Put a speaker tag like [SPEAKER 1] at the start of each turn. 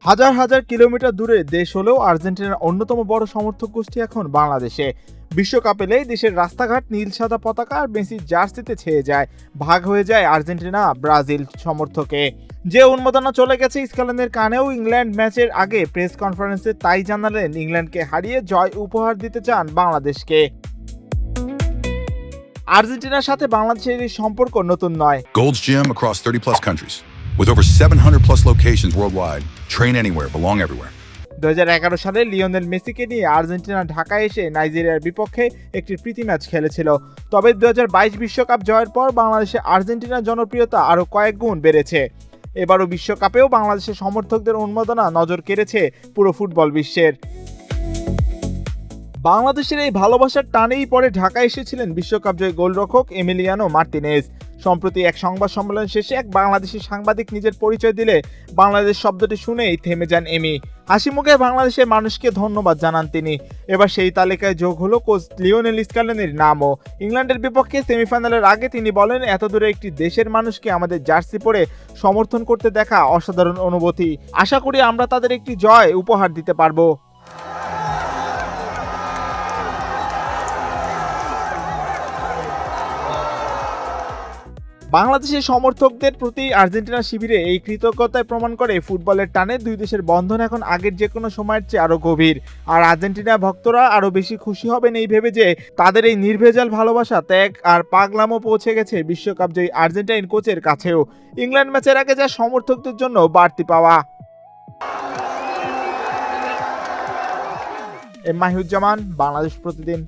[SPEAKER 1] হাজার হাজার কিলোমিটার দূরে দেশ হলেও আর্জেন্টিনার অন্যতম বড় সমর্থক গোষ্ঠী এখন বাংলাদেশে। বিশ্বকাপ এলেই দেশের রাস্তাঘাট নীল সাদা পতাকা আর মেসির জার্সিতে ছেয়ে যায়। ভাগ হয়ে যায় আর্জেন্টিনা ব্রাজিল সমর্থকে। যে উন্মাদনা চলে গেছে স্কটল্যান্ডের কানেও ইংল্যান্ড ম্যাচের আগে প্রেস কনফারেন্সে তাই জানালেন ইংল্যান্ডকে হারিয়ে জয় উপহার দিতে চান বাংলাদেশকে। আর্জেন্টিনার সাথে বাংলাদেশের এই সম্পর্ক নতুন নয়।
[SPEAKER 2] Gold's Gym across 30 plus countries. With over 700 plus locations worldwide. Train anywhere, belong everywhere.
[SPEAKER 1] 2011 সালে লিওনেল মেসিকে নিয়ে আর্জেন্টিনা ঢাকায় এসে নাইজেরিয়ার বিপক্ষে একটি প্রীতি ম্যাচ খেলেছিল। তবে 2022 বিশ্বকাপ জয়ের পর বাংলাদেশে আর্জেন্টিনার জনপ্রিয়তা আরও কয়েক গুণ বেড়েছে। এবারও বিশ্বকাপেও বাংলাদেশের সমর্থকদের উন্মাদনা নজর কেড়েছে পুরো ফুটবল বিশ্বের। বাংলাদেশের এই ভালোবাসার টানেই পরে ঢাকায় এসেছিলেন বিশ্বকাপ জয়ী গোলরক্ষক এমিলিয়ানো মার্টিনেজ। সম্প্রতি এক সংবাদ সম্মেলন শেষে এক বাংলাদেশি সাংবাদিক নিজের পরিচয় দিলে বাংলাদেশ শব্দটি শুনেই থেমে যান এমি। হাসি মুখে বাংলাদেশের মানুষকে ধন্যবাদ জানান তিনি। এবার সেই তালিকায় যোগ হলো কোচ লিওনেল স্কটল্যান্ডের নামও। ইংল্যান্ডের বিপক্ষে সেমিফাইনালের আগে তিনি বলেন, এত দূরে একটি দেশের মানুষকে আমাদের জার্সি পরে সমর্থন করতে দেখা অসাধারণ অনুভূতি। আশা করি আমরা তাদের একটি জয় উপহার দিতে পারবো। বাংলাদেশের সমর্থকদের প্রতি আর্জেন্টিনা শিবিরে এই কৃতজ্ঞতায় প্রমাণ করে ফুটবলের টানে দুই দেশের বন্ধন এখন আগের যে কোনো সময়ের চেয়ে আরও গভীর। আর আর্জেন্টিনা ভক্তরা আরও বেশি খুশি হবেন এই ভেবে যে তাদের এই নির্ভেজাল ভালোবাসা, ত্যাগ আর পাগলামো পৌঁছে গেছে বিশ্বকাপ জয়ী আর্জেন্টাইন কোচের কাছেও। ইংল্যান্ড ম্যাচের আগে যা সমর্থকদের জন্য বাড়তি পাওয়া। মাহিউজ্জামান, বাংলাদেশ প্রতিদিন।